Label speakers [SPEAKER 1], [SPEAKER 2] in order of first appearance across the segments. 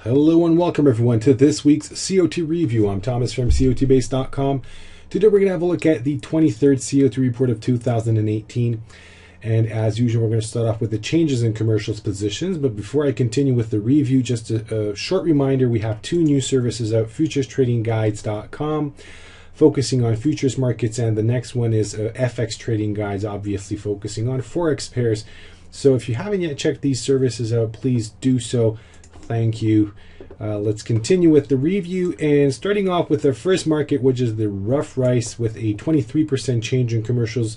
[SPEAKER 1] Hello and welcome everyone to this week's COT review. I'm Thomas from COTbase.com. Today we're going to have a look at the 23rd COT report of 2018. And as usual, we're going to start off with the changes in commercials positions. But before I continue with the review, just a short reminder, we have two new services out, futurestradingguides.com, focusing on futures markets, and the next one is FX Trading Guides, obviously focusing on forex pairs. So if you haven't yet checked these services out, please do so. Thank you. Let's continue with the review, and starting off with the first market, which is the rough rice, with a 23% change in commercials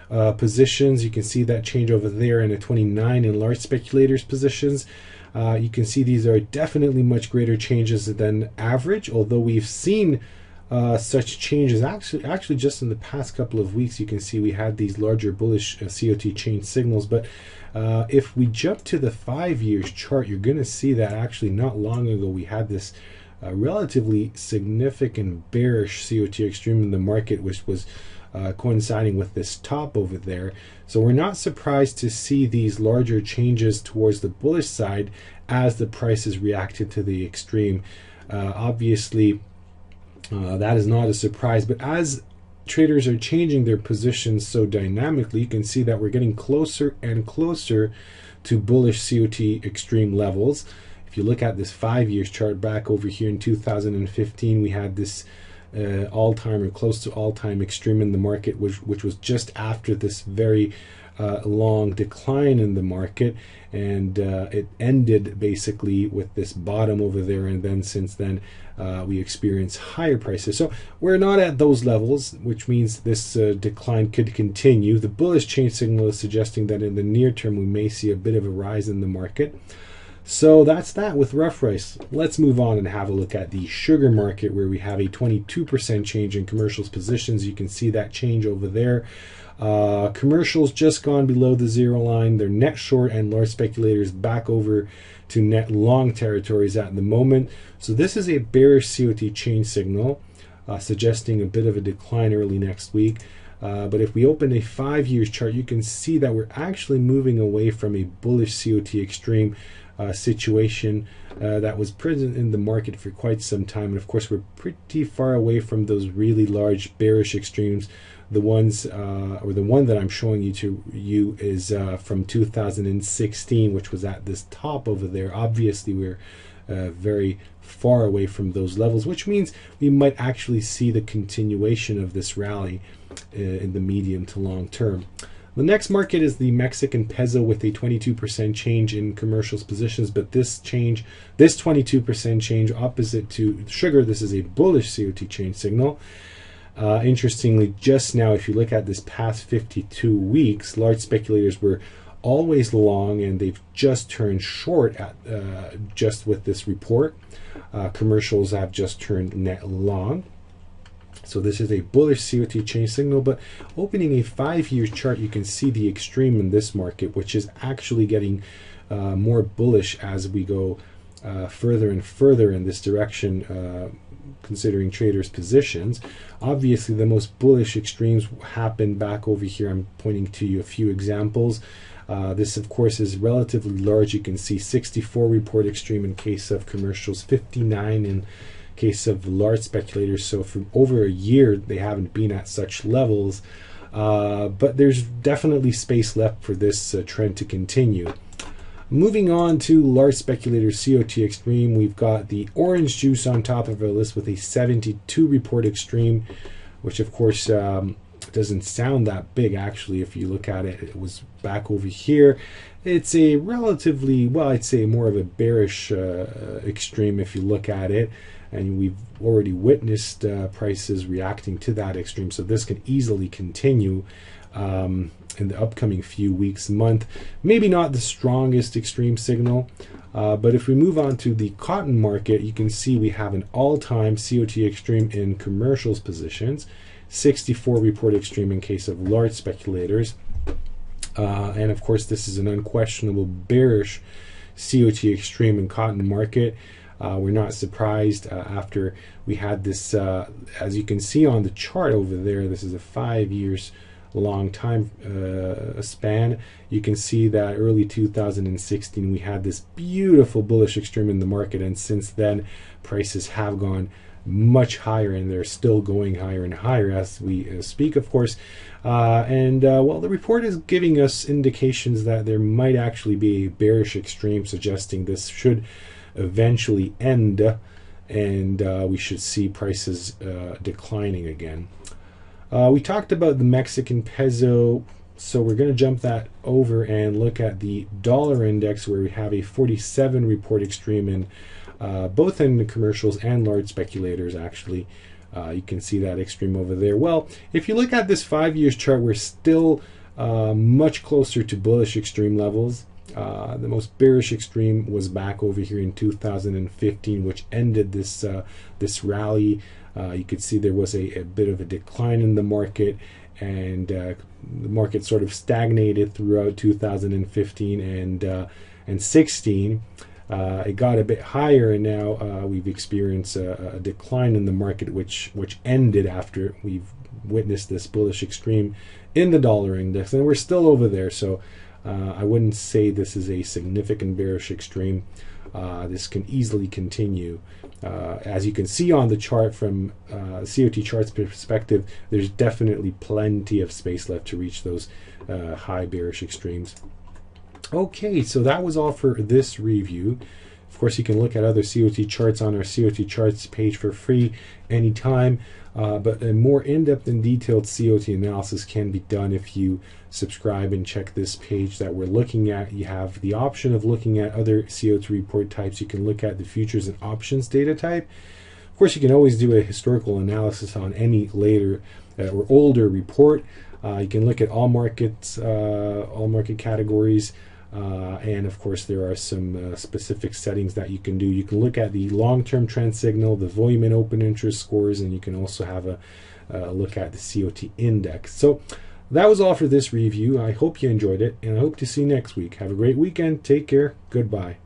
[SPEAKER 1] positions. You can see that change over there, and a 29 in large speculators positions. You can see these are definitely much greater changes than average, although we've seen such changes actually just in the past couple of weeks. You can see we had these larger bullish COT change signals, but if we jump to the 5 years chart, you're going to see that actually not long ago we had this relatively significant bearish COT Extreme in the market, which was coinciding with this top over there. So we're not surprised to see these larger changes towards the bullish side as the prices reacted to the extreme. Obviously, that is not a surprise, but as traders are changing their positions so dynamically, you can see that we're getting closer and closer to bullish COT Extreme levels. If you look at this 5 years chart back over here in 2015, we had this all-time or close to all-time extreme in the market, which was just after this very long decline in the market, and it ended basically with this bottom over there, and then since then we experienced higher prices. So we're not at those levels, which means this decline could continue. The bullish change signal is suggesting that in the near term we may see a bit of a rise in the market. So that's that with rough rice. Let's move on and have a look at the sugar market, where we have a 22% change in commercials positions. You can see that change over there. Commercials just gone below the zero line. They're net short, and large speculators back over to net long territories at the moment. So this is a bearish COT change signal, suggesting a bit of a decline early next week. But if we open a 5 years chart, you can see that we're actually moving away from a bullish COT Extreme situation that was present in the market for quite some time. And of course, we're pretty far away from those really large bearish extremes. The ones, or the one that I'm showing you is from 2016, which was at this top over there. Obviously, we're very far away from those levels, which means we might actually see the continuation of this rally in the medium to long term. The next market is the Mexican peso, with a 22% change in commercials positions, but this 22% change, opposite to sugar, this is a bullish COT change signal. Interestingly, just now, if you look at this past 52 weeks, large speculators were always long, and they've just turned short at just with this report. Commercials have just turned net long. So this is a bullish COT change signal, but opening a 5 years chart, you can see the extreme in this market, which is actually getting more bullish as we go further and further in this direction, considering traders' positions. Obviously, the most bullish extremes happen back over here. I'm pointing to you a few examples. This, of course, is relatively large. You can see 64 report extreme in case of commercials, 59 in case of large speculators. So for over a year they haven't been at such levels, but there's definitely space left for this trend to continue. Moving on to large speculators COT Extreme, we've got the orange juice on top of our list with a 72 report extreme, which of course doesn't sound that big. Actually, if you look at it, it was back over here. It's a relatively, well, I'd say more of a bearish extreme if you look at it, and we've already witnessed prices reacting to that extreme, so this can easily continue in the upcoming few weeks, month. Maybe not the strongest extreme signal, but if we move on to the cotton market, you can see we have an all-time COT Extreme in commercials positions, 64 report extreme in case of large speculators, and of course this is an unquestionable bearish COT Extreme in cotton market. We're not surprised after we had this, as you can see on the chart over there, this is a 5 years long time span. You can see that early 2016 we had this beautiful bullish extreme in the market, and since then prices have gone much higher, and they're still going higher and higher as we speak, of course. Well, the report is giving us indications that there might actually be a bearish extreme, suggesting this should eventually end, and we should see prices declining again. We talked about the Mexican peso, so we're going to jump that over and look at the dollar index, where we have a 47 report extreme in both in the commercials and large speculators. Actually, you can see that extreme over there. Well, if you look at this 5 years chart, we're still much closer to bullish extreme levels. The most bearish extreme was back over here in 2015, which ended this this rally. You could see there was a bit of a decline in the market, and the market sort of stagnated throughout 2015 and 16. It got a bit higher, and now we've experienced a decline in the market, which ended after we've witnessed this bullish extreme in the dollar index, and we're still over there. So I wouldn't say this is a significant bearish extreme. This can easily continue. As you can see on the chart from COT charts perspective, there's definitely plenty of space left to reach those high bearish extremes. Okay, so that was all for this review. Of course, you can look at other COT charts on our COT charts page for free anytime, but a more in-depth and detailed COT analysis can be done if you subscribe and check this page that we're looking at. You have the option of looking at other COT report types. You can look at the futures and options data type. Of course, you can always do a historical analysis on any later or older report. You can look at all markets, all market categories. And of course, there are some specific settings that you can do. You can look at the long-term trend signal, the volume and open interest scores, and you can also have a look at the COT index. So that was all for this review. I hope you enjoyed it, and I hope to see you next week. Have a great weekend. Take care. Goodbye.